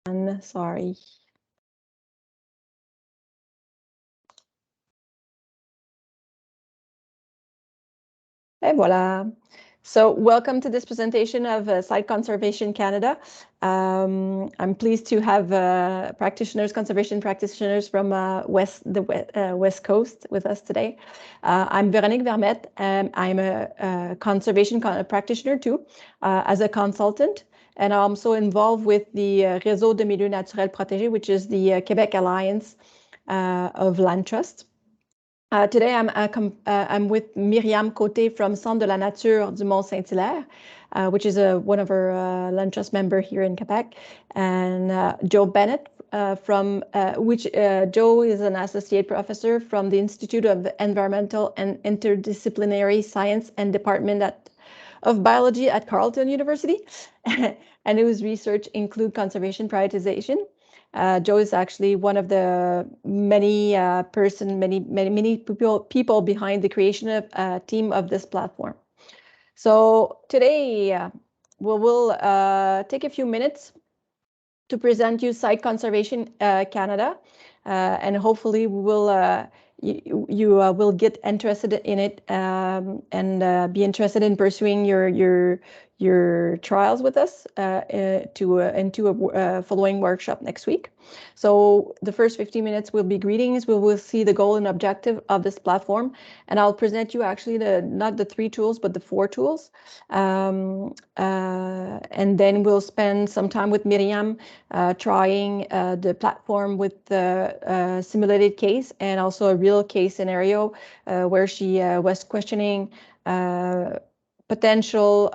Sorry. Et voilà. So welcome to this presentation of Site Conservation Canada. I'm pleased to have conservation practitioners from the West Coast with us today. I'm Véronique Vermette, and I'm a conservation practitioner too, as a consultant. And I'm also involved with the Réseau de Milieux Naturels Protégés, which is the Quebec Alliance of Land Trust. Today, I'm with Myriam Côté from Centre de la Nature du Mont-Saint-Hilaire, which is one of our Land Trust member here in Quebec, and Joe Bennett Joe is an associate professor from the Institute of Environmental and Interdisciplinary Science and Department of Biology at Carleton University, and whose research include conservation prioritization. Joe is actually one of the many people behind the creation of a team of this platform. So today we'll take a few minutes to present you Site Conservation Canada, and hopefully we will you will get interested in it and be interested in pursuing your trials with us into a following workshop next week. So the first 15 minutes will be greetings. We will see the goal and objective of this platform, and I'll present you actually not the 3 tools, but the 4 tools. And then we'll spend some time with Myriam trying the platform with the simulated case and also a real case scenario where she was questioning potential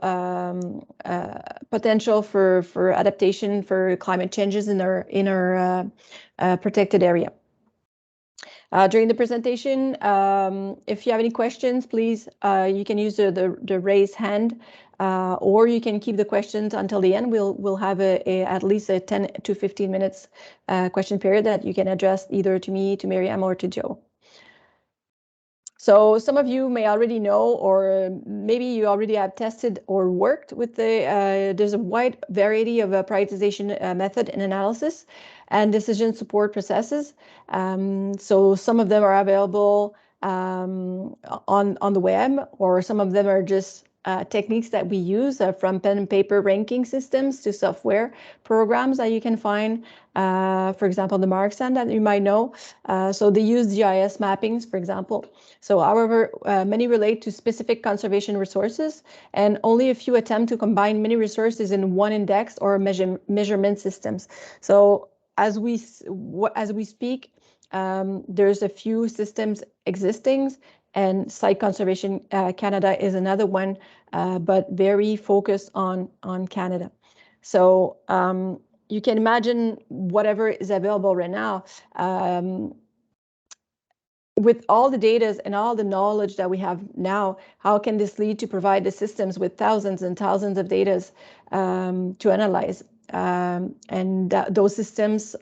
for adaptation for climate changes in our protected area. During the presentation, if you have any questions, please, you can use the raise hand, or you can keep the questions until the end. We'll have at least a 10 to 15 minutes question period that you can address either to me, to Myriam, or to Joe. So some of you may already know, or maybe you already have tested or worked with there's a wide variety of prioritization method and analysis and decision support processes. So some of them are available on the web, or some of them are just techniques that we use from pen and paper ranking systems to software programs that you can find, for example, the Marksan that you might know. So they use GIS mappings, for example. So however, many relate to specific conservation resources, and only a few attempt to combine many resources in one index or measurement systems. So as we speak, there's a few systems existing, and Site Conservation Canada is another one, but very focused on Canada. So you can imagine whatever is available right now. With all the data and all the knowledge that we have now, how can this lead to provide the systems with thousands and thousands of data to analyze? Those systems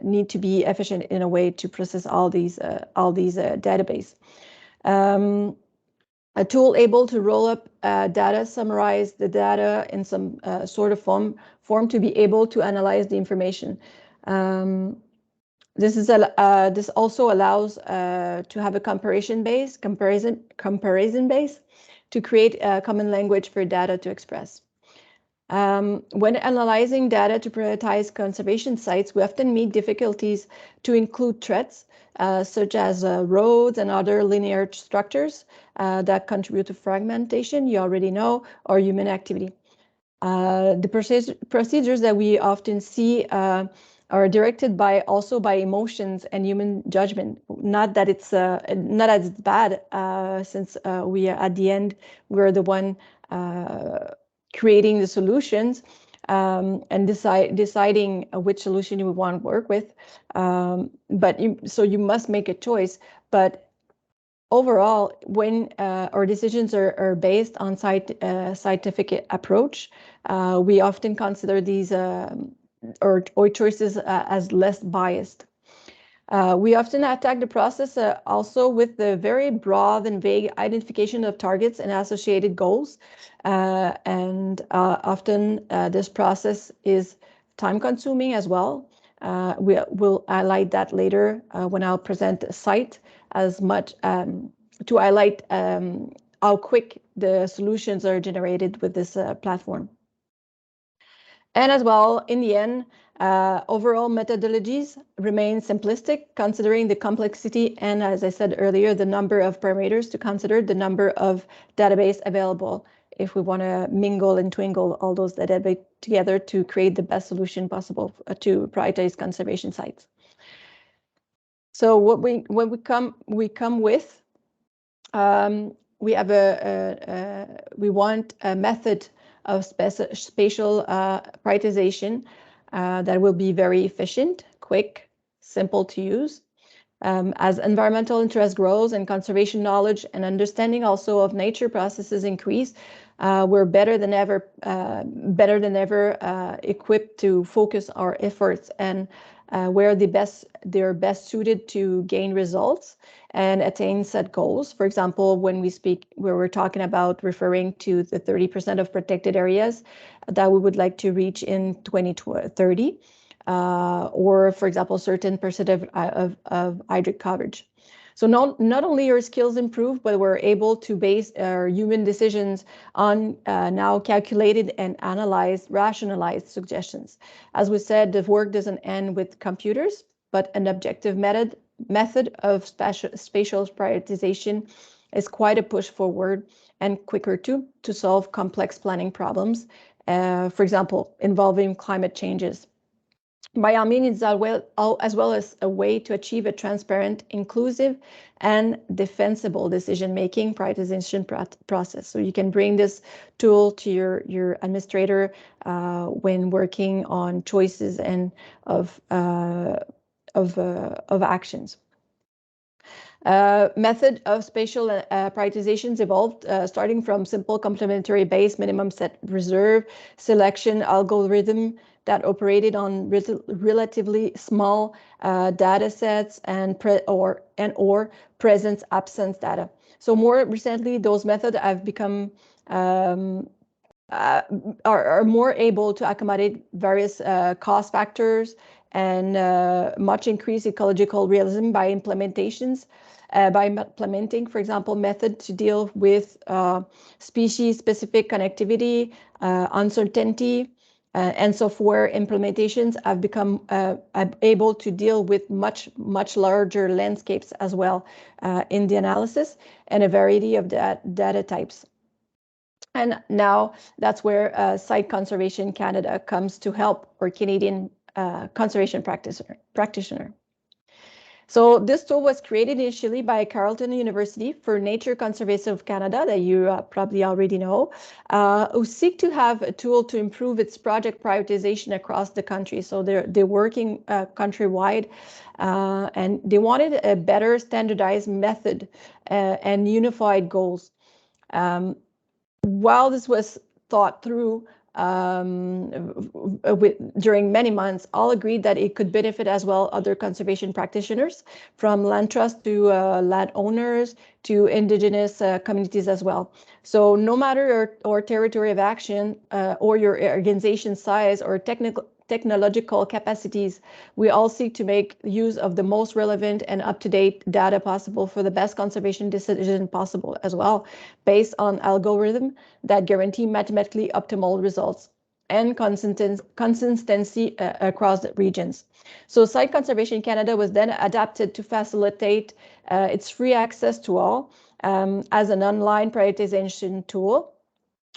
need to be efficient in a way to process all these database. A tool able to roll up data, summarize the data in some sort of form to be able to analyze the information. This also allows to have a comparison base to create a common language for data to express. When analyzing data to prioritize conservation sites, we often meet difficulties to include threats such as roads and other linear structures that contribute to fragmentation, you already know, or human activity. The procedures that we often see are directed by emotions and human judgment. Not that it's not as bad, since we at the end we're the one creating the solutions and deciding which solution you want to work with. So you must make a choice. But overall, when our decisions are based on scientific approach, we often consider these or choices as less biased. We often attack the process also with the very broad and vague identification of targets and associated goals. Often this process is time-consuming as well. We'll highlight that later when I'll present the site as much to highlight how quick the solutions are generated with this platform. And as well, in the end, overall methodologies remain simplistic, considering the complexity and, as I said earlier, the number of parameters to consider, the number of database available if we want to mingle and twinkle all those database together to create the best solution possible to prioritize conservation sites. So when we come with, we have we want a method of spatial prioritization that will be very efficient, quick, simple to use. As environmental interest grows and conservation knowledge and understanding also of nature processes increase, we're better than ever equipped to focus our efforts and where they're best suited to gain results and attain set goals. For example, when we're talking about referring to the 30% of protected areas that we would like to reach in 2030. Or, for example, certain percent of hydric coverage. So not only are skills improved, but we're able to base our human decisions on now calculated and analyzed, rationalized suggestions. As we said, the work doesn't end with computers, but an objective method of spatial prioritization is quite a push forward and quicker to solve complex planning problems, for example, involving climate changes. By all means, as well as a way to achieve a transparent, inclusive, and defensible decision-making prioritization process. So you can bring this tool to your administrator when working on choices and of actions. Method of spatial prioritizations evolved, starting from simple complementary base minimum set reserve selection algorithm that operated on relatively small data sets and or presence absence data. So more recently, those methods have become are more able to accommodate various cost factors and much increased ecological realism by implementations. By implementing, for example, method to deal with species-specific connectivity, uncertainty, and software implementations have become able to deal with much larger landscapes as well in the analysis and a variety of data types. And now that's where Site Conservation Canada comes to help, or Canadian conservation practitioner. So this tool was created initially by Carleton University for Nature Conservancy of Canada, that you probably already know, who seek to have a tool to improve its project prioritization across the country. So they're working countrywide, and they wanted a better standardized method and unified goals. While this was thought through during many months, all agreed that it could benefit as well other conservation practitioners, from land trust to landowners to indigenous communities as well. So no matter your territory of action or your organization size or technological capacities, we all seek to make use of the most relevant and up-to-date data possible for the best conservation decision possible as well, based on algorithms that guarantee mathematically optimal results and consistency across the regions. So Site Conservation Canada was then adapted to facilitate its free access to all as an online prioritization tool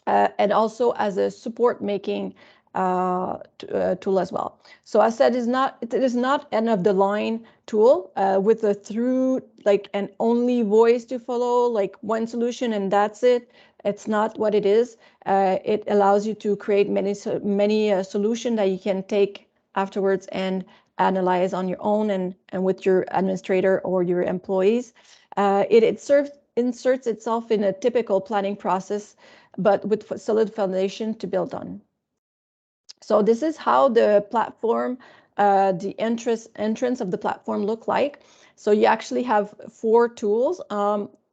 and also as a support making tool as well. So as said, it is not an of the line tool with a through like an only voice to follow, like one solution and that's it. It's not what it is. It allows you to create many solutions that you can take afterwards and analyze on your own and with your administrator or your employees. It inserts itself in a typical planning process, but with solid foundation to build on. So this is how the platform, the entrance of the platform look like. So you actually have 4 tools,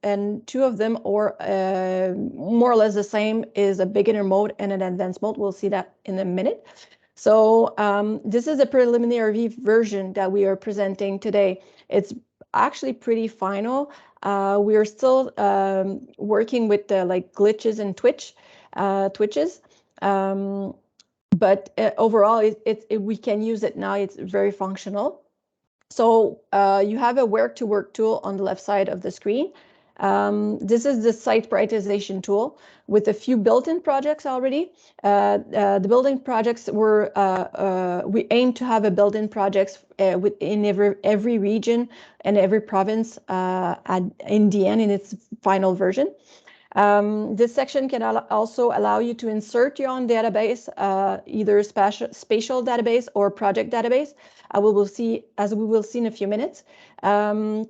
and 2 of them are more or less the same, is a beginner mode and an advanced mode. We'll see that in a minute. So this is a preliminary version that we are presenting today. It's actually pretty final. We are still working with the like glitches and twitches. But overall, we can use it now. It's very functional. So you have a work tool on the left side of the screen. This is the site prioritization tool with a few built-in projects already. The built-in projects we aim to have a built-in projects within every region and every province in the end in its final version. This section can also allow you to insert your own database, either spatial database or project database. As we will see in a few minutes,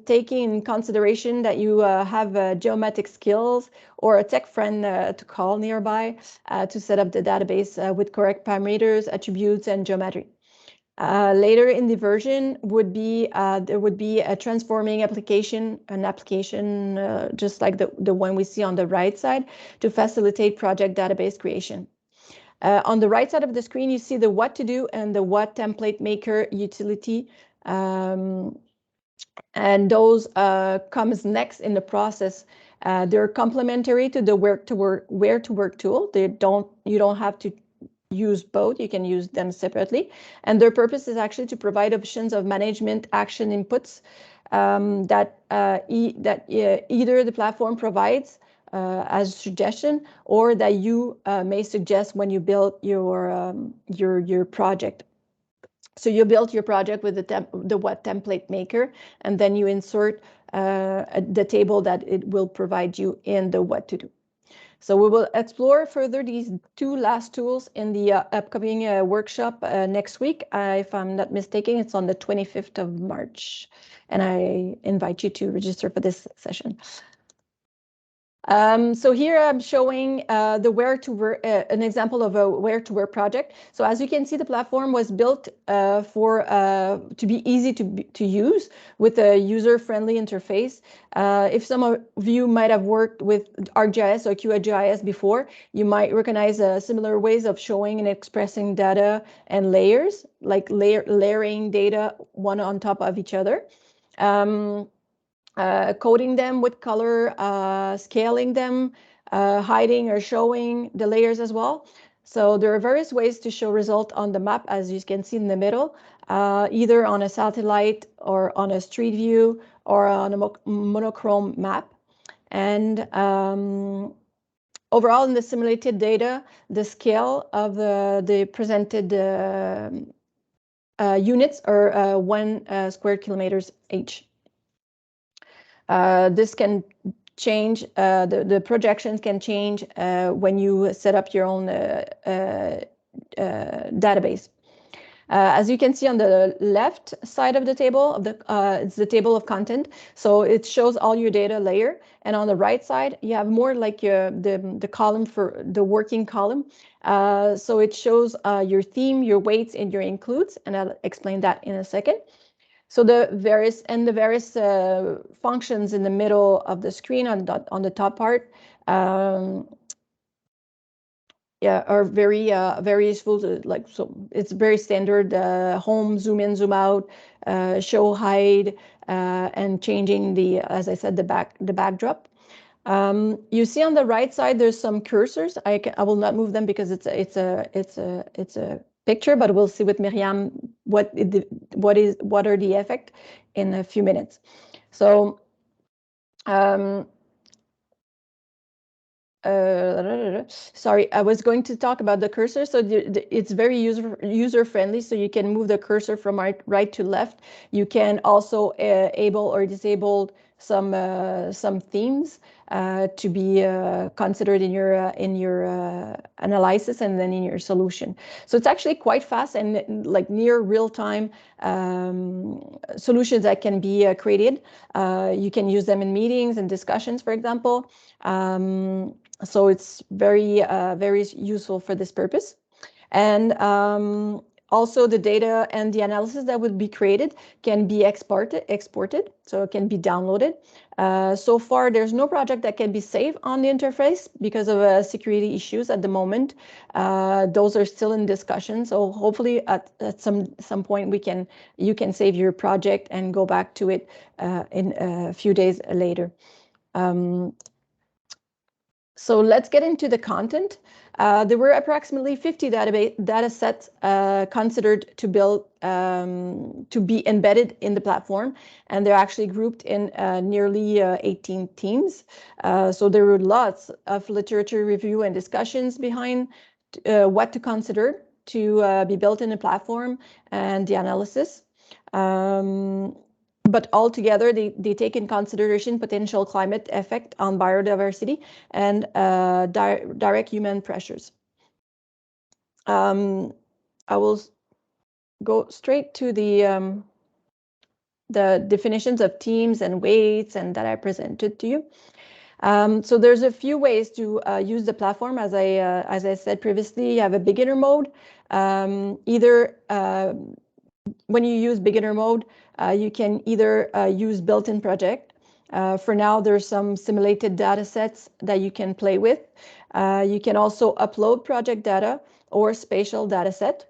taking in consideration that you have geometric skills or a tech friend to call nearby to set up the database with correct parameters, attributes, and geometry. Later in the version there would be a transforming application, just like the one we see on the right side to facilitate project database creation. On the right side of the screen, you see the what to do and the what template maker utility. And those comes next in the process. They're complementary to the where to work tool. You don't have to use both. You can use them separately. And their purpose is actually to provide options of management action inputs that either the platform provides as a suggestion or that you may suggest when you build your project. So you build your project with the what template maker, and then you insert the table that it will provide you in the what to do. So we will explore further these two last tools in the upcoming workshop next week. If I'm not mistaken, it's on the 25th of March, and I invite you to register for this session. So here I'm showing the where to work, an example of a where to work project. So as you can see, the platform was built to be easy to use with a user-friendly interface. If some of you might have worked with ArcGIS or QGIS before, you might recognize similar ways of showing and expressing data and layers, like layering data one on top of each other. Coding them with color, scaling them, hiding or showing the layers as well. So there are various ways to show result on the map, as you can see in the middle, either on a satellite or on a street view or on a monochrome map. And overall, in the simulated data, the scale of the presented units are 1 square kilometers each. This can change, the projections can change when you set up your own database. As you can see on the left side of the table, it's the table of content. So it shows all your data layer. And on the right side, you have more like the column for the working column. So it shows your theme, your weights, and your includes. And I'll explain that in a second. So the various functions in the middle of the screen on the top part are very useful so it's very standard home, zoom in, zoom out, show, hide, and changing as I said, the backdrop. You see on the right side there's some cursors. I will not move them because it's a picture, but we'll see with Miriam what are the effect in a few minutes. So sorry, I was going to talk about the cursor. So it's very user friendly. So you can move the cursor from right to left. You can also enable or disable some themes to be considered in your analysis and then in your solution. So it's actually quite fast and like near real-time solutions that can be created. You can use them in meetings and discussions, for example. So it's very useful for this purpose. And Also, the data and the analysis that would be created can be exported, so it can be downloaded. So far, there's no project that can be saved on the interface because of security issues at the moment. Those are still in discussion. So hopefully, at some point, you can save your project and go back to it in a few days later. So let's get into the content. There were approximately 50 data sets considered to build to be embedded in the platform, and they're actually grouped in nearly 18 teams. So there were lots of literature review and discussions behind what to consider to be built in the platform and the analysis. But altogether, they take in consideration potential climate effect on biodiversity and direct human pressures. I will go straight to the definitions of teams and weights and that I presented to you. So there's a few ways to use the platform. As I said previously, you have a beginner mode. When you use beginner mode, you can either use built-in project. For now, there's some simulated data sets that you can play with. You can also upload project data or spatial data set.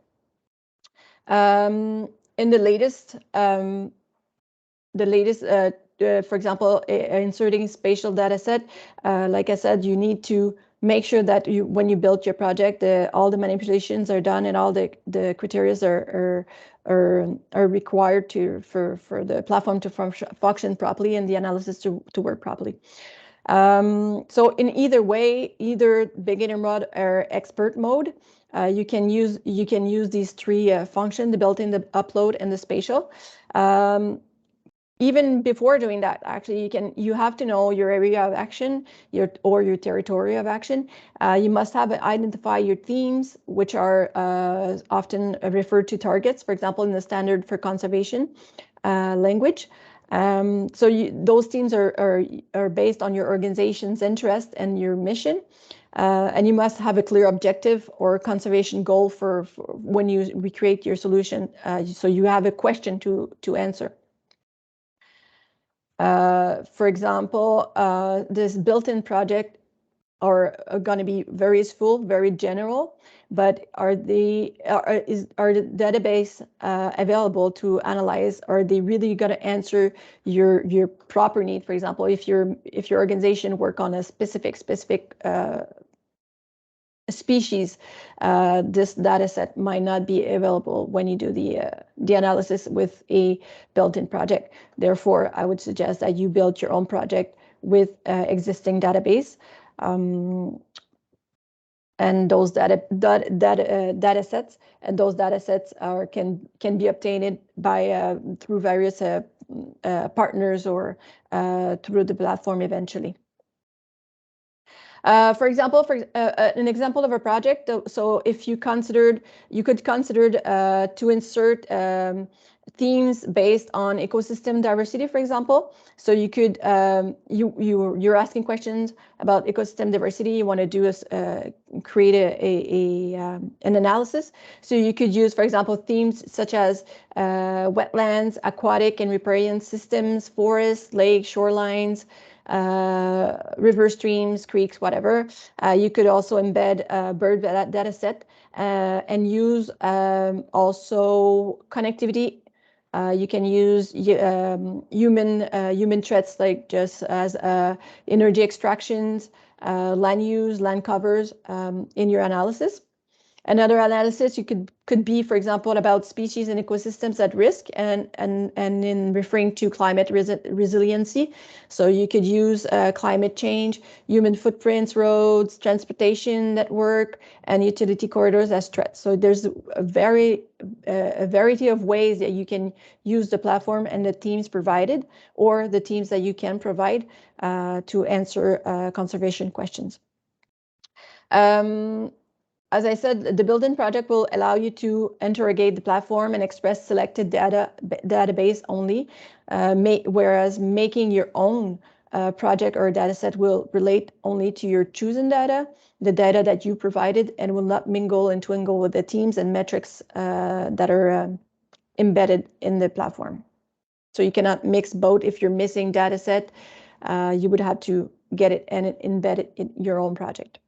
In the latest, for example, inserting spatial data set, like I said, you need to make sure that when you build your project, all the manipulations are done and all the criteria are required for the platform to function properly and the analysis to work properly. So in either way, either beginner mode or expert mode, you can use these three functions: the built-in, the upload, and the spatial. Even before doing that, actually, you have to know your area of action, your territory of action. You must identify your themes, which are often referred to targets, for example, in the standard for conservation language. So those themes are based on your organization's interest and your mission. And you must have a clear objective or conservation goal for when you recreate your solution. So you have a question to answer. For example, this built-in project are going to be very useful, very general, but are the database available to analyze? Are they really going to answer your proper need? For example, if your organization work on a specific species, this data set might not be available when you do the analysis with a built-in project. Therefore, I would suggest that you build your own project with existing database. And those data sets, and those data sets can be obtained by through various partners or through the platform eventually. For example, an example of a project. So if you could consider to insert themes based on ecosystem diversity, for example. So you could you're asking questions about ecosystem diversity. You want to do create an analysis. So you could use, for example, themes such as wetlands, aquatic and riparian systems, forests, lakes, shorelines, river streams, creeks, whatever. You could also embed a bird data set and use also connectivity. You can use human threats like just as energy extractions, land use, land covers in your analysis. Another analysis you could be, for example, about species and ecosystems at risk, and in referring to climate resiliency. So you could use climate change, human footprints, roads, transportation network, and utility corridors as threats. So there's a variety of ways that you can use the platform and the teams provided, or the teams that you can provide to answer conservation questions. As I said, the built-in project will allow you to interrogate the platform and express selected database only, whereas making your own project or data set will relate only to your chosen data, the data that you provided, and will not mingle and twingle with the teams and metrics that are embedded in the platform. So you cannot mix both. If you're missing data set, you would have to get it and embed it in your own project.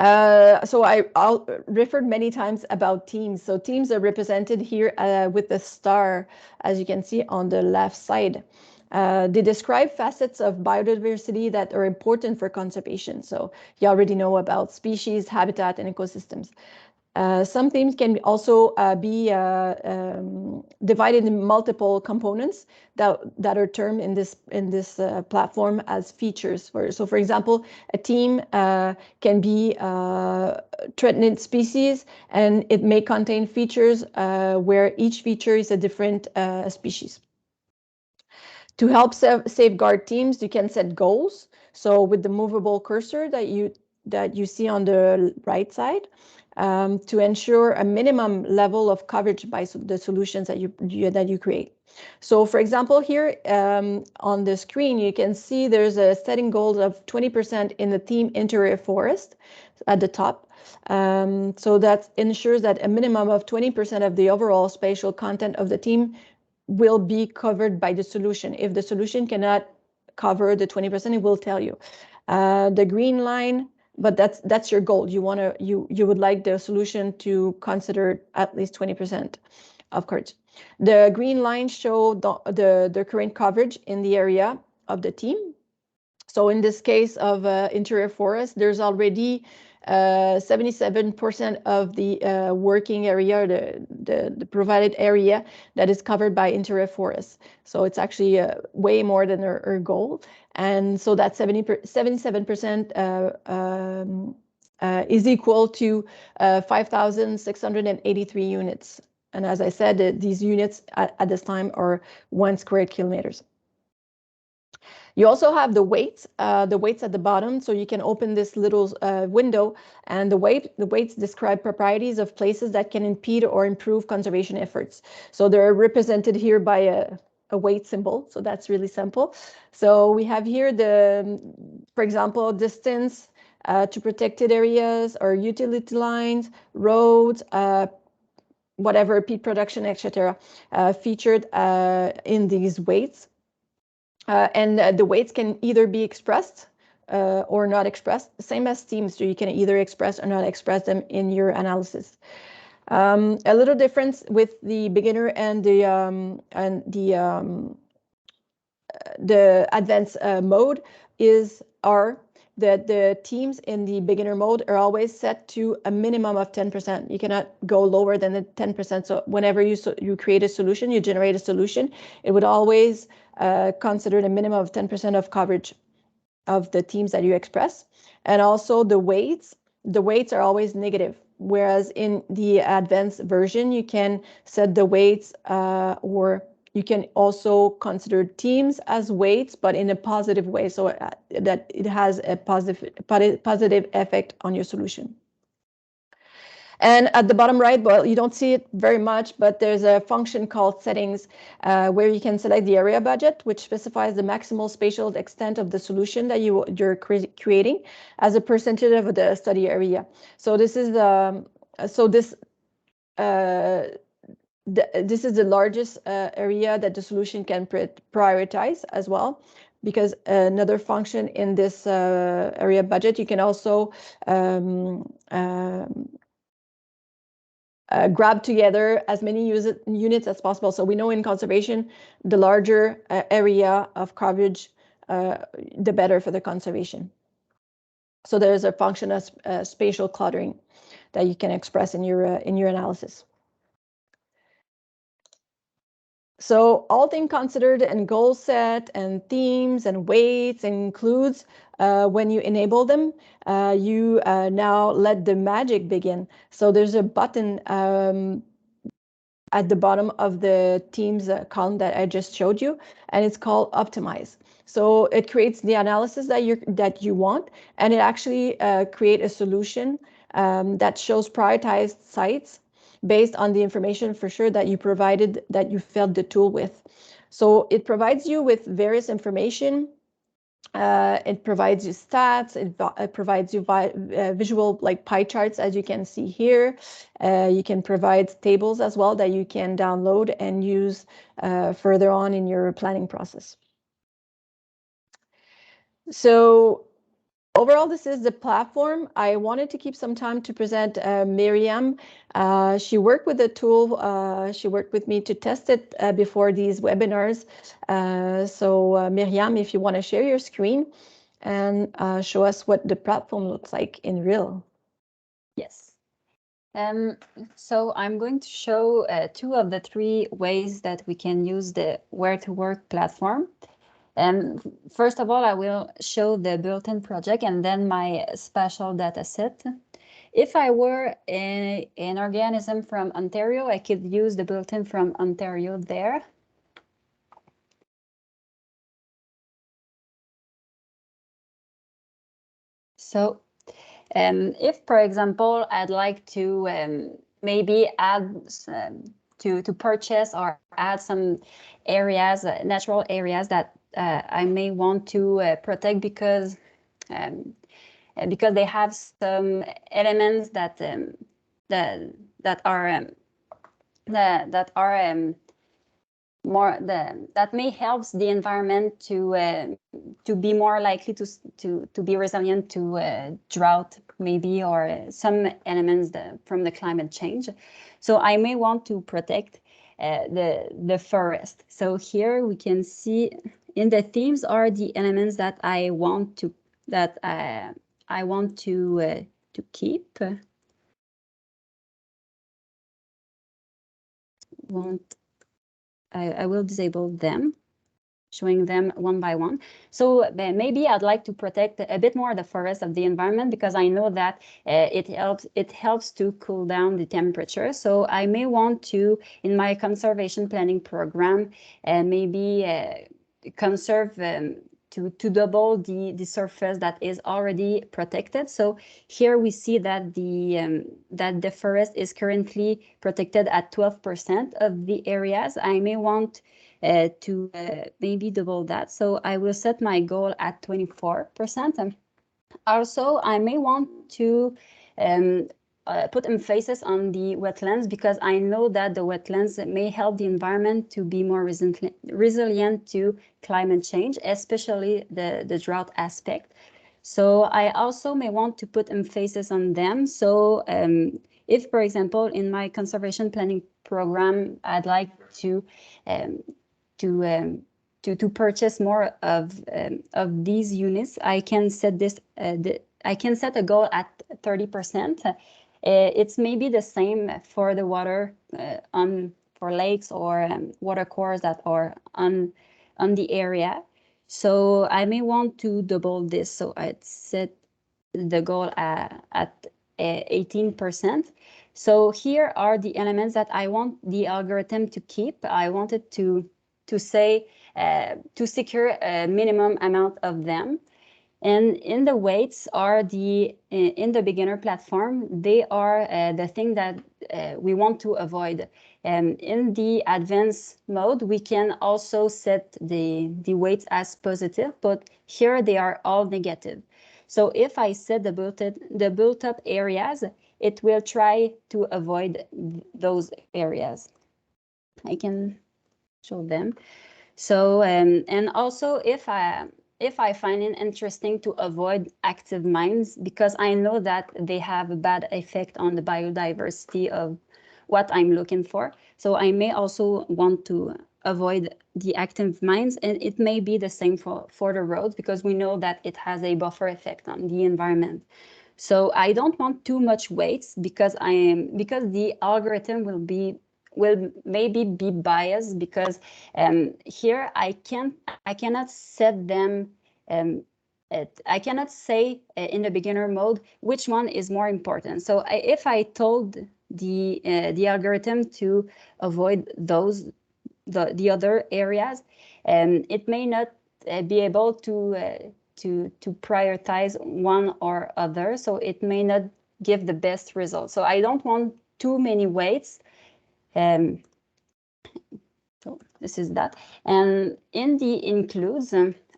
So I'll referred many times about teams. So teams are represented here with the star, as you can see on the left side. They describe facets of biodiversity that are important for conservation. So you already know about species, habitat, and ecosystems. Some teams can also be divided in multiple components that are termed in this platform as features. So, for example, a team can be threatened species, and it may contain features where each feature is a different species. To help safeguard teams, you can set goals. So, with the movable cursor that you see on the right side, to ensure a minimum level of coverage by the solutions that you create. So, for example, here on the screen, you can see there's a setting goal of 20% in the theme interior forest at the top. So that ensures that a minimum of 20% of the overall spatial content of the theme will be covered by the solution. If the solution cannot cover the 20%, it will tell you. The green line, but that's your goal. You would like the solution to consider at least 20% of coverage. The green lines show the current coverage in the area of the team. So in this case of interior forest, there's already 77% of the working area, the provided area that is covered by interior forest. So it's actually way more than our goal. And so that 77% is equal to 5,683 units. And as I said, these units at this time are 1 square kilometers. You also have the weights at the bottom, so you can open this little window, and the weights describe properties of places that can impede or improve conservation efforts. So they're represented here by a weight symbol, so that's really simple. So we have here for example, distance to protected areas or utility lines, roads, whatever, peat production, etc., featured in these weights. And the weights can either be expressed or not expressed, same as themes. So you can either express or not express them in your analysis. A little difference with the beginner and the advanced mode are that the teams in the beginner mode are always set to a minimum of 10%. You cannot go lower than the 10%. So whenever you create a solution, you generate a solution, it would always consider a minimum of 10% of coverage of the teams that you express. And also the weights are always negative. Whereas in the advanced version, you can set the weights or you can also consider teams as weights, but in a positive way, so that it has a positive effect on your solution. And at the bottom right, well, you don't see it very much, but there's a function called settings where you can select the area budget, which specifies the maximal spatial extent of the solution that you're creating as a percentage of the study area. So this is this is the largest area that the solution can prioritize as well, because another function in this area budget, you can also grab together as many units as possible. So we know in conservation, the larger area of coverage, the better for the conservation. So there's a function of spatial cluttering that you can express in your analysis. So all things considered and goal set and themes and weights includes when you enable them, you now let the magic begin. So there's a button at the bottom of the themes column that I just showed you, and it's called optimize. So it creates the analysis that you want, and it actually create a solution that shows prioritized sites based on the information for sure that you provided, that you fed the tool with. So it provides you with various information. It provides you stats. It provides you visual like pie charts, as you can see here. You can provide tables as well that you can download and use further on in your planning process. So overall, this is the platform. I wanted to keep some time to present Miriam. She worked with the tool. She worked with me to test it before these webinars. So Miriam, if you want to share your screen and show us what the platform looks like in real. Yes. So I'm going to show 2 of the 3 ways that we can use the Where to Work platform. First of all, I will show the built-in project and then my spatial data set. If I were an organism from Ontario, I could use the built-in from Ontario there. So if, for example, I'd like to maybe add to purchase or add some areas, natural areas that I may want to protect because they have some elements that are more that may helps the environment to be more likely to be resilient to drought maybe, or some elements from the climate change. So I may want to protect the forest. So here we can see in the themes are the elements that I want to keep. I will disable them, showing them one by one. So maybe I'd like to protect a bit more the forest of the environment because I know that it helps to cool down the temperature. So I may want to, in my conservation planning program, maybe conserve to double the surface that is already protected. So here we see that the forest is currently protected at 12% of the areas. I may want to maybe double that. So I will set my goal at 24%. Also, I may want to put emphasis on the wetlands because I know that the wetlands may help the environment to be more resilient to climate change, especially the drought aspect. So I also may want to put emphasis on them. So if, for example, in my conservation planning program, I'd like to purchase more of these units, I can set this. I can set a goal at 30%. It's maybe the same for the water for lakes or water courses that are on the area. So I may want to double this. So I'd set the goal at 18%. So here are the elements that I want the algorithm to keep. I wanted to say to secure a minimum amount of them. And in the weights are in the beginner platform, they are the thing that we want to avoid. In the advanced mode, we can also set the weights as positive, but here they are all negative. So if I set the built up areas, it will try to avoid those areas. I can show them. So and also if I find it interesting to avoid active mines because I know that they have a bad effect on the biodiversity of what I'm looking for. So I may also want to avoid the active mines, and it may be the same for the roads because we know that it has a buffer effect on the environment. So I don't want too much weights because the algorithm will maybe be biased because here I cannot set them. I cannot say in the beginner mode which one is more important. So if I told the algorithm to avoid the other areas, it may not be able to prioritize one or other, so it may not give the best result. So I don't want too many weights. So this is that. And in the includes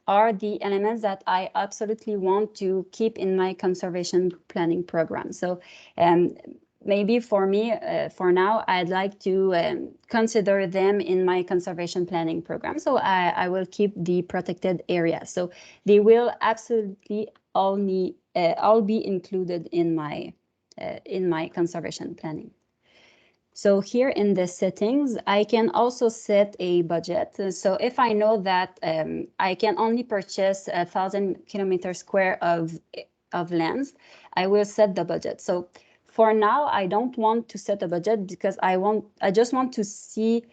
are the elements that I absolutely want to keep in my conservation planning program. So maybe for me, for now, I'd like to consider them in my conservation planning program. So I will keep the protected area. So they will absolutely all be included in my conservation planning. So here in the settings, I can also set a budget. So if I know that I can only purchase 1,000 kilometers square of lands, I will set the budget. So for now, I don't want to set a budget because I just want to see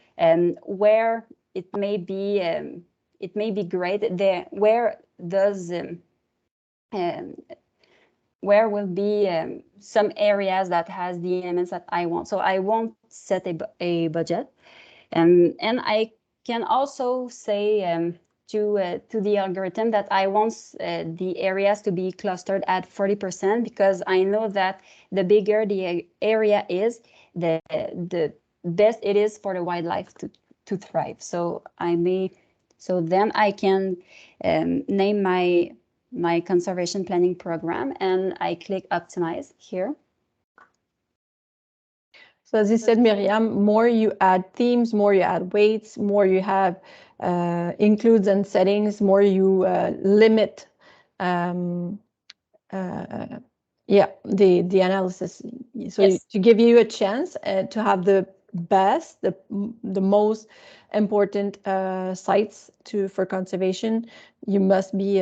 where it may be great there. Where will be some areas that has the elements that I want. So I won't set a budget. And I can also say to the algorithm that I want the areas to be clustered at 40% because I know that the bigger the area is, the best it is for the wildlife to thrive. So then I can name my conservation planning program, and I click optimize here. So as you said, Miriam, more you add themes, more you add weights, more you have includes and settings, more you limit the analysis. So Yes. to give you a chance to have the best, the most important sites for conservation, you must be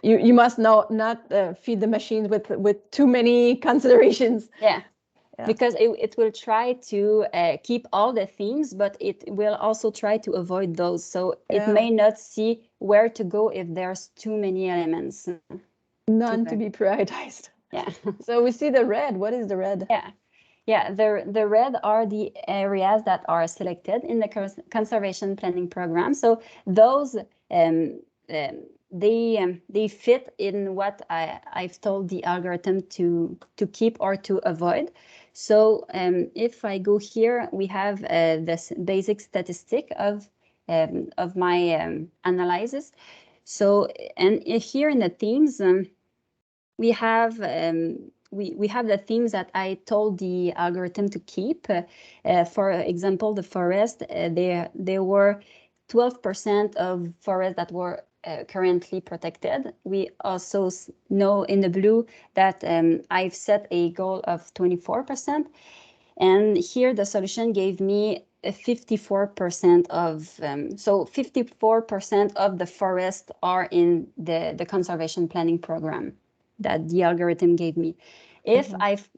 you must not feed the machines with too many considerations. Yeah. Because it will try to keep all the themes, but it will also try to avoid those. So it may not see where to go if there's too many elements. None to be prioritized. Yeah. So we see the red. What is the red? Yeah, the red are the areas that are selected in the conservation planning program. So those they fit in what I've told the algorithm to keep or to avoid. So if I go here, we have this basic statistic of my analysis. So and here in the themes, we have the themes that I told the algorithm to keep. For example, the forest, there were 12% of forests that were currently protected. We also know in the blue that I've set a goal of 24%. And here the solution gave me 54% of, so 54% of the forest are in the conservation planning program that the algorithm gave me. If I've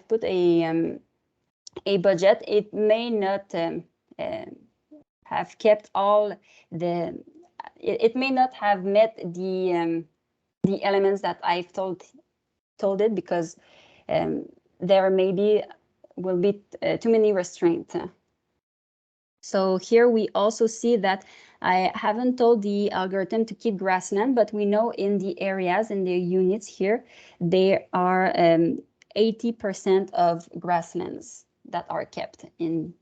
put a budget, it may not have kept all the. It may not have met the elements that I've told it because there maybe will be too many restraints. So here we also see that I haven't told the algorithm to keep grassland, but we know in the areas, in the units here, there are 80% of grasslands that are kept in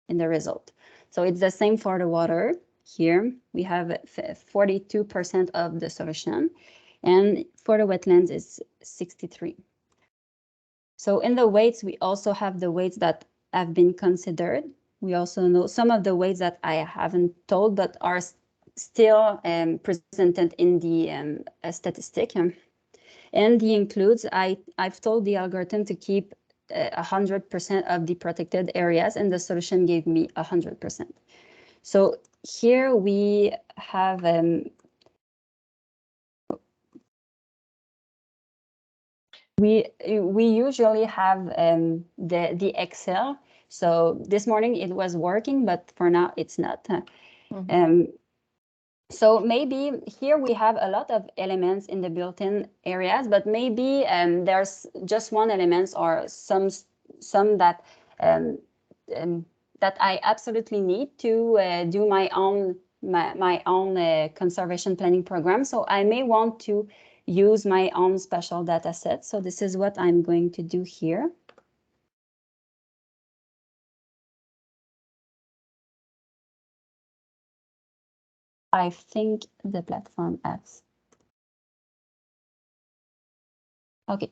the result. So it's the same for the water. Here we have 42% of the solution, and for the wetlands it's 63. So in the weights, we also have the weights that have been considered. We also know some of the weights that I haven't told, but are still presented in the statistic. And the includes, I've told the algorithm to keep 100% of the protected areas, and the solution gave me 100%. So here we have we usually have the Excel. So this morning it was working, but for now it's not. So maybe here we have a lot of elements in the built-in areas, but maybe there's just one element or some that that I absolutely need to do my own conservation planning program. So I may want to use my own special data set. So this is what I'm going to do here. I think the platform has. Okay.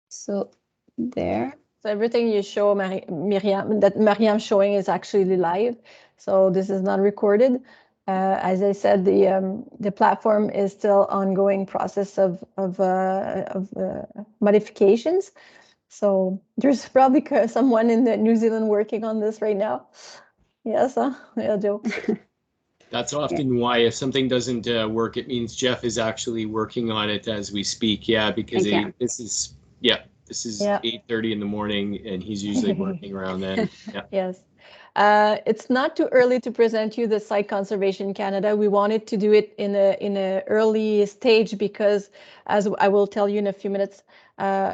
So there. So everything you show, Miriam, that Mariam's showing is actually live. So this is not recorded. As I said, the platform is still ongoing process of modifications. So there's probably someone in New Zealand working on this right now. Yes, yeah, Joe. That's often why if something doesn't work, it means Jeff is actually working on it as we speak. Yeah, because this is 8:30 in the morning, and he's usually working around then. Yeah. Yes. It's not too early to present you the Site Conservation Canada. We wanted to do it in a early stage because, as I will tell you in a few minutes,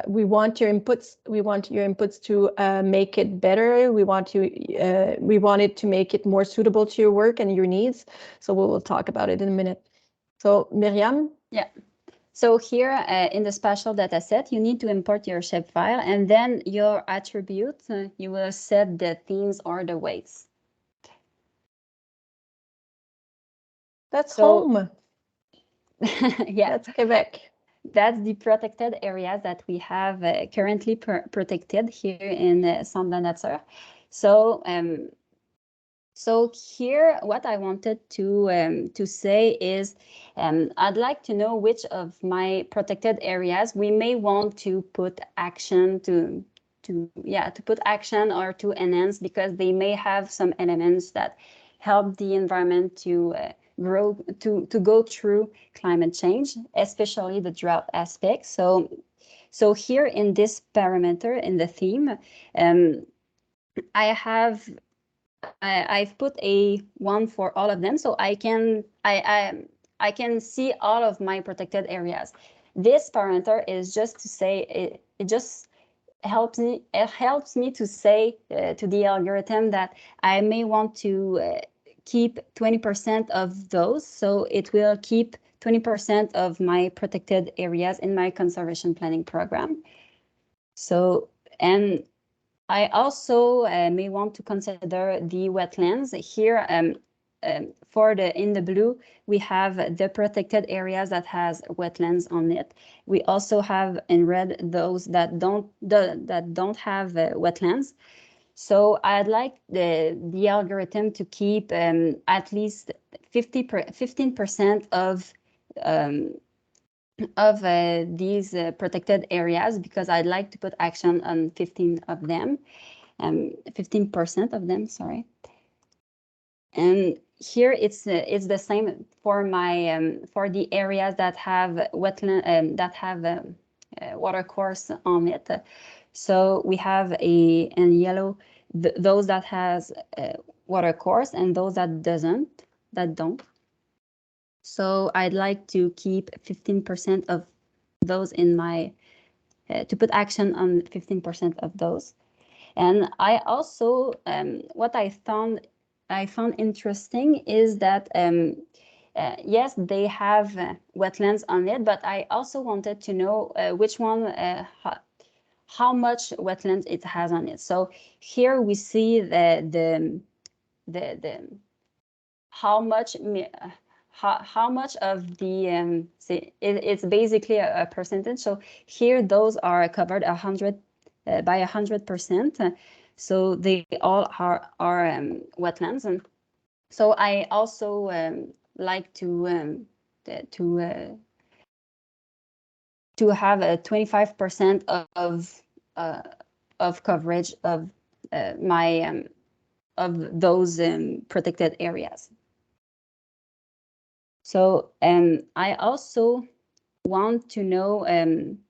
we want your inputs. We want your inputs to make it better. We wanted to make it more suitable to your work and your needs. So we will talk about it in a minute. So Miriam? Yeah. So here in the spatial data set, you need to import your shapefile, and then your attribute, you will set the themes or the weights. That's home. Yeah. That's Quebec. That's the protected areas that we have currently protected here in Centre de Nature. So here, what I wanted to say is, I'd like to know which of my protected areas we may want to put action to put action or to enhance, because they may have some elements that help the environment to grow, to go through climate change, especially the drought aspect. So here in this parameter in the theme, I've put a 1 for all of them, so I can see all of my protected areas. This parameter is just to say it just helps me to say to the algorithm that I may want to keep 20% of those, so it will keep 20% of my protected areas in my conservation planning program. So, and I also may want to consider the wetlands. Here, in the blue, we have the protected areas that has wetlands on it. We also have in red those that don't have wetlands. So I'd like the algorithm to keep at least 15% of these protected areas, because I'd like to put action on 15 of them, 15% of them, sorry. And here it's the same for my for the areas that have wetland water course on it. So we have in yellow those that has water course and those that don't. So I'd like to keep 15% of those in my, to put action on 15% of those. And I also, what I found interesting is that, yes, they have wetlands on it, but I also wanted to know which one, how much wetlands it has on it. So here we see the how much of the it's basically a percentage. So here those are covered 100 by 100%. So they all are wetlands. And so I also like to have a 25% of coverage of my of those protected areas. So I also want to know,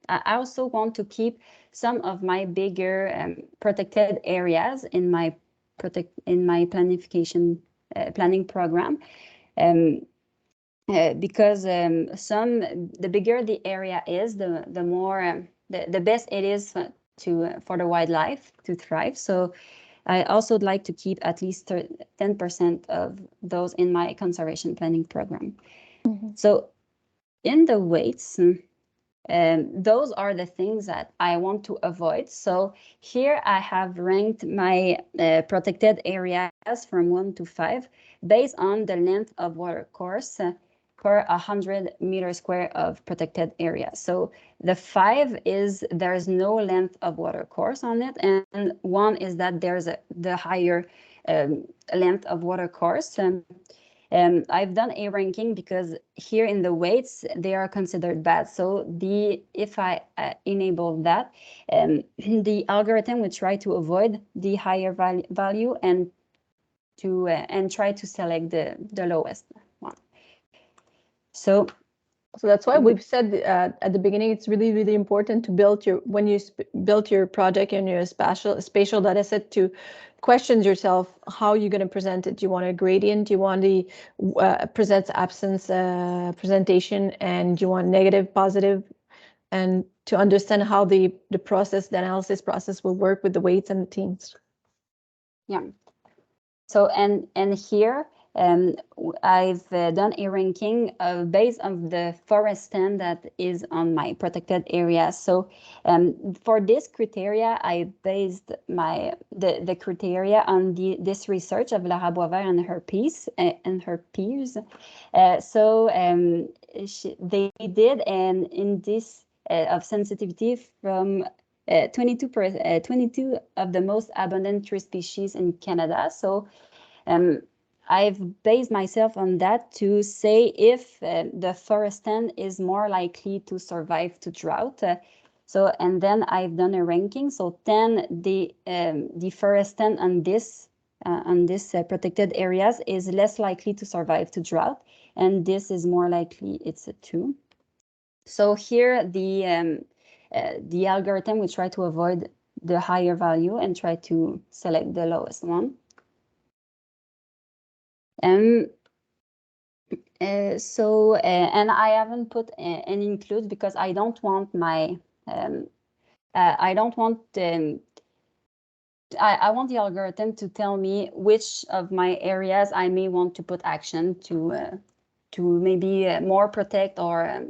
I also want to keep some of my bigger protected areas in my planification planning program, because the bigger the area is, the more the best it is for the wildlife to thrive. So I also would like to keep at least 10% of those in my conservation planning program. Mm-hmm. So in the weights, those are the things that I want to avoid. So here I have ranked my protected areas from 1 to 5 based on the length of water course per 100 meters square of protected area. So the 5 is there's no length of water course on it, and 1 is that there's the higher length of water course. I've done a ranking because here in the weights, they are considered bad. So if I enable that, the algorithm will try to avoid the higher value and try to select the lowest one. So that's why we've said at the beginning, it's really, really important to build when you build your project and your spatial data set, to question yourself how you're going to present it. Do you want a gradient? Do you want the presence absence presentation? And do you want negative, positive? And to understand how the analysis process will work with the weights and the teams. Yeah. So and here I've done a ranking based on the forest stand that is on my protected area. So for this criteria, I based the criteria on this research of Laura Boisvert and her peers. They did an index of sensitivity from 22 of the most abundant tree species in Canada. So I've based myself on that to say if the forest stand is more likely to survive to drought. And then I've done a ranking. So 10, the forest stand on this protected areas is less likely to survive to drought, and this is more likely it's a 2. So here the algorithm will try to avoid the higher value and try to select the lowest one. And I haven't put any includes because I don't want my I want the algorithm to tell me which of my areas I may want to put action to maybe more protect or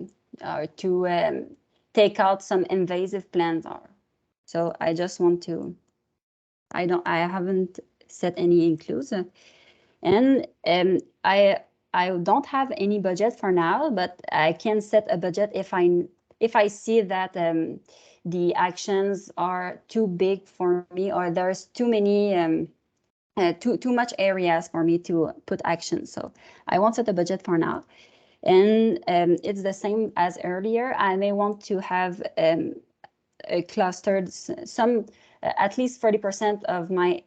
to take out some invasive plants. So I just want to. I haven't set any includes. And I don't have any budget for now, but I can set a budget if I see that the actions are too big for me, or there's too many too much areas for me to put action. So I won't set a budget for now. And it's the same as earlier. I may want to have clustered some at least 40% of my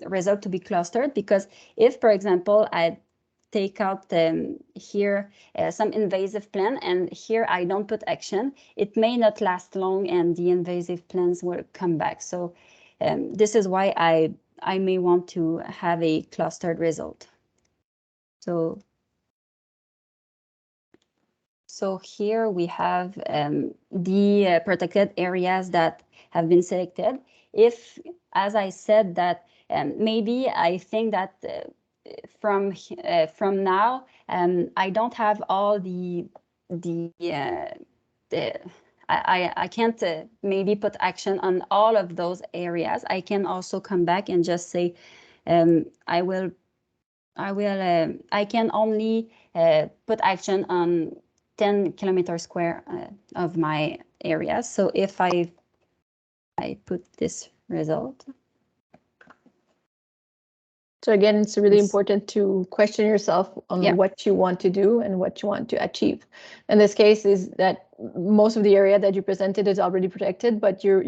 result to be clustered, because if, for example, I take out here some invasive plant and here I don't put action, it may not last long and the invasive plants will come back. So this is why I may want to have a clustered result. So here we have the protected areas that have been selected. If, as I said, that maybe I think that from now I don't have all I can't maybe put action on all of those areas. I can also come back and just say I can only put action on 10 kilometers square of my area. So if I put this result. So again, it's really important to question yourself on what you want to do and what you want to achieve. In this case, is that most of the area that you presented is already protected, but you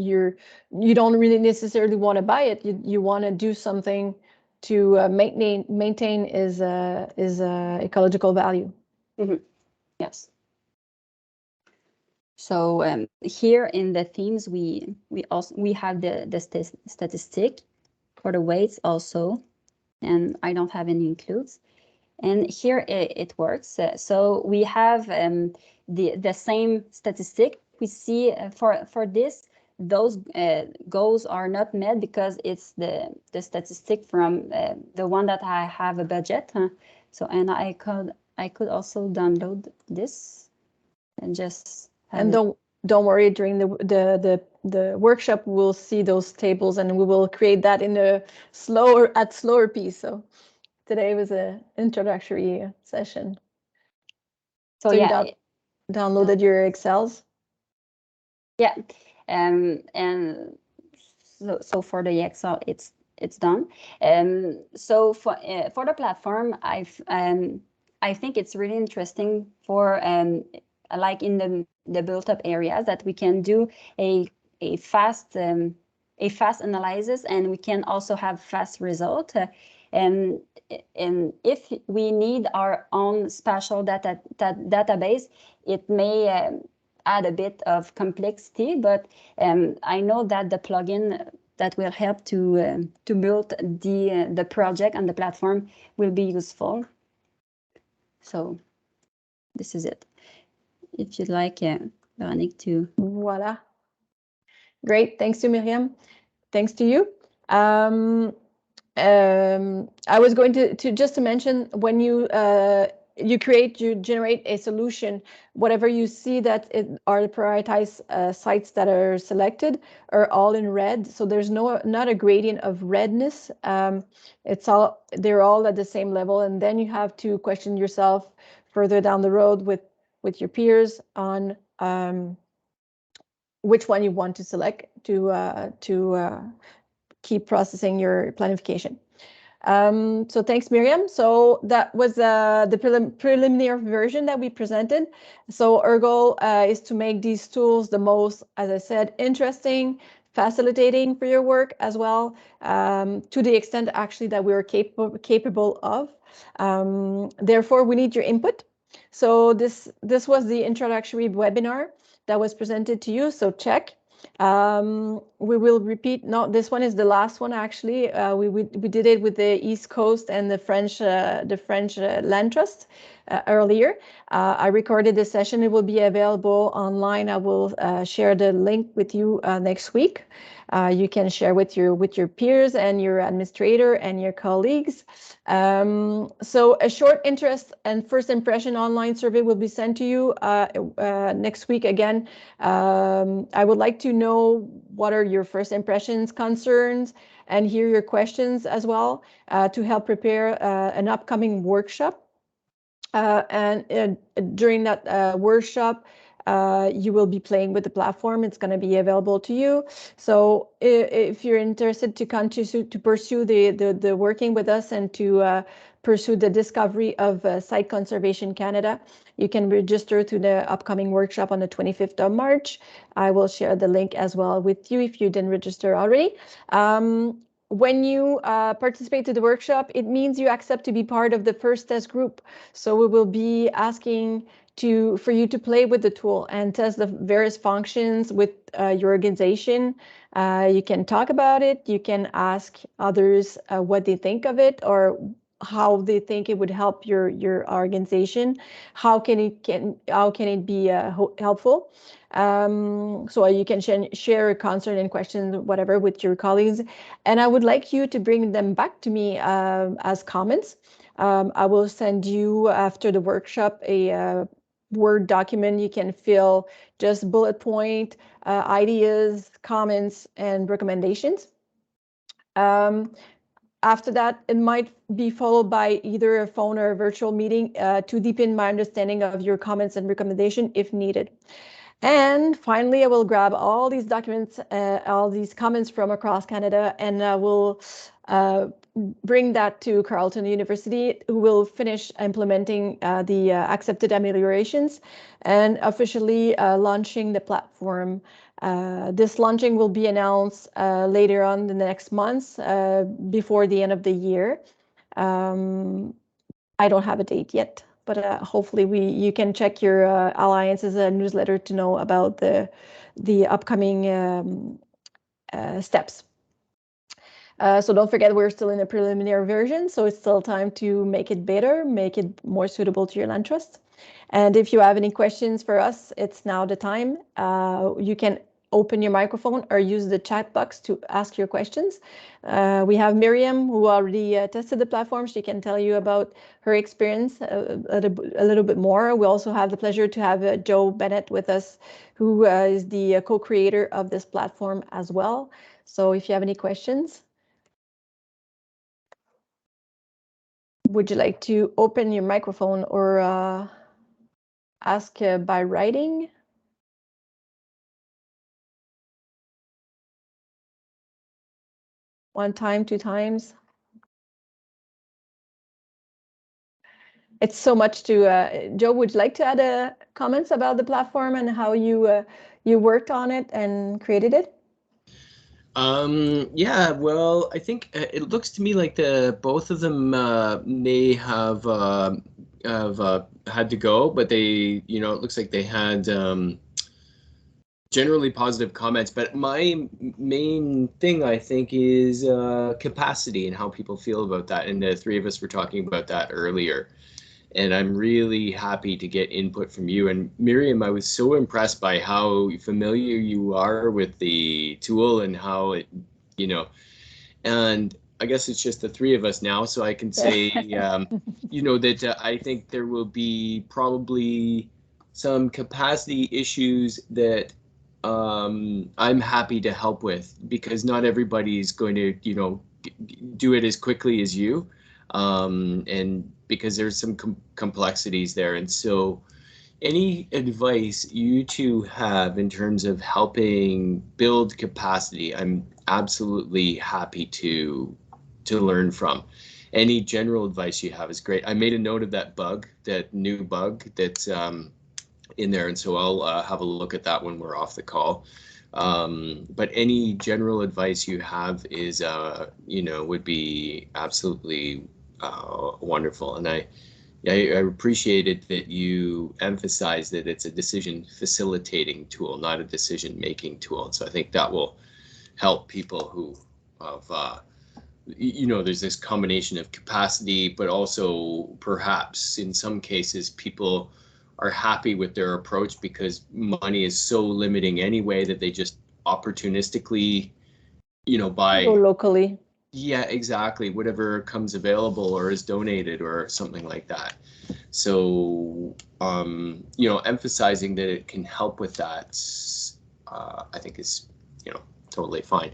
don't really necessarily want to buy it. You want to do something to maintain is ecological value. Mm-hmm. Yes. So here in the themes, we have the statistic for the weights also, and I don't have any includes. And here it works. So we have the same statistic. We see for this, those goals are not met because it's the statistic from the one that I have a budget. So, and I could also download this and just. And don't worry, during the workshop, we'll see those tables and we will create that in a slower pace. So today was an introductory session. So yeah, you downloaded your Excels? Yeah, and so for the Excel, it's done. So for the platform, I think it's really interesting for like in the built up areas that we can do a fast analysis, and we can also have fast result. And if we need our own spatial database, it may add a bit of complexity, but I know that the plugin that will help to build the project and the platform will be useful. So this is it. If you'd like, Veronique, to... Voila. Great. Thanks to Miriam. Thanks to you. I was going to just to mention, when you generate a solution, whatever you see that are the prioritized sites that are selected are all in red. So there's not a gradient of redness. They're all at the same level, and then you have to question yourself further down the road with your peers on which one you want to select to keep processing your planification. So thanks, Miriam. So that was the preliminary version that we presented. So our goal is to make these tools the most, as I said, interesting, facilitating for your work as well, to the extent actually that we are capable of. Therefore, we need your input. So this was the introductory webinar that was presented to you. So check. We will repeat. No, this one is the last one actually. We did it with the East Coast and the French Land Trust earlier. I recorded this session. It will be available online. I will share the link with you next week. You can share with your peers and your administrator and your colleagues. So a short interest and first impression online survey will be sent to you next week again. I would like to know what are your first impressions, concerns, and hear your questions as well to help prepare an upcoming workshop. And during that workshop, you will be playing with the platform. It's going to be available to you. So if you're interested to pursue the working with us and to pursue the discovery of Site Conservation Canada, you can register to the upcoming workshop on the 25th of March. I will share the link as well with you if you didn't register already. When you participate to the workshop, it means you accept to be part of the first test group. So we will be asking for you to play with the tool and test the various functions with your organization. You can talk about it. You can ask others what they think of it or how they think it would help your organization. How can it be helpful? So you can share a concern and questions, whatever, with your colleagues. And I would like you to bring them back to me as comments. I will send you after the workshop a Word document. You can fill just bullet point ideas, comments, and recommendations. After that, it might be followed by either a phone or a virtual meeting to deepen my understanding of your comments and recommendation if needed. And finally, I will grab all these documents, all these comments from across Canada, and I will bring that to Carleton University, who will finish implementing the accepted ameliorations and officially launching the platform. This launching will be announced later on in the next months, before the end of the year. I don't have a date yet, but hopefully you can check your Alliance's newsletter to know about the upcoming steps. So don't forget, we're still in a preliminary version, so it's still time to make it better, make it more suitable to your land trust. And if you have any questions for us, it's now the time. You can open your microphone or use the chat box to ask your questions. We have Miriam, who already tested the platform. She can tell you about her experience a little bit more. We also have the pleasure to have Joe Bennett with us, who is the co-creator of this platform as well. So if you have any questions, would you like to open your microphone or ask by writing? One time, two times? It's so much to, Joe, would you like to add comments about the platform and how you worked on it and created it? Yeah, well, I think it looks to me like both of them may have had to go, but they, it looks like they had generally positive comments. But my main thing, I think, is capacity and how people feel about that. And the three of us were talking about that earlier. And I'm really happy to get input from you. And Miriam, I was so impressed by how familiar you are with the tool and how it, and I guess it's just the three of us now. So I can say, that I think there will be probably some capacity issues that I'm happy to help with, because not everybody's going to, do it as quickly as you. And because there's some complexities there. And so any advice you two have in terms of helping build capacity, I'm absolutely happy to learn from. Any general advice you have is great. I made a note of that new bug that's in there, and so I'll have a look at that when we're off the call. But any general advice you have is, would be absolutely wonderful. And I appreciated that you emphasized that it's a decision facilitating tool, not a decision making tool. And so I think that will help people who have, there's this combination of capacity, but also perhaps in some cases people are happy with their approach because money is so limiting anyway that they just opportunistically, buy locally. Yeah, exactly. Whatever comes available or is donated or something like that. So, emphasizing that it can help with that, I think is, totally fine.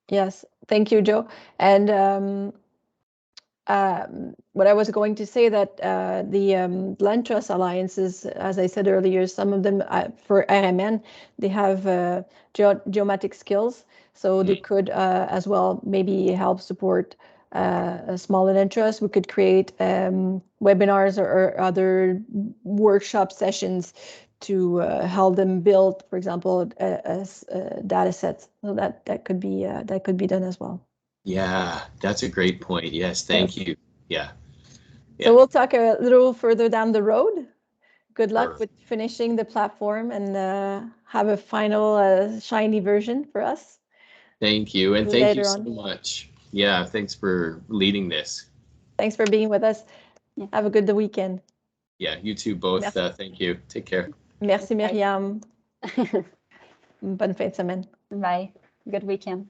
Yes, thank you, Joe. And what I was going to say that the Land Trust Alliances, as I said earlier, some of them for RMN, they have geomatic skills, so they could as well maybe help support a small interest. We could create webinars or other workshop sessions to help them build, for example, a data set. So that could be done as well. Yeah, that's a great point. Yes, thank you. Yeah. So we'll talk a little further down the road. Good luck Perfect. with finishing the platform and have a final shiny version for us. Thank you. And thank you so much. Yeah, thanks for leading this. Thanks for being with us. Have a good weekend. Yeah, you too both. Thank you. Take care. Merci, Myriam. Bonne fin de semaine. Bye. Good weekend.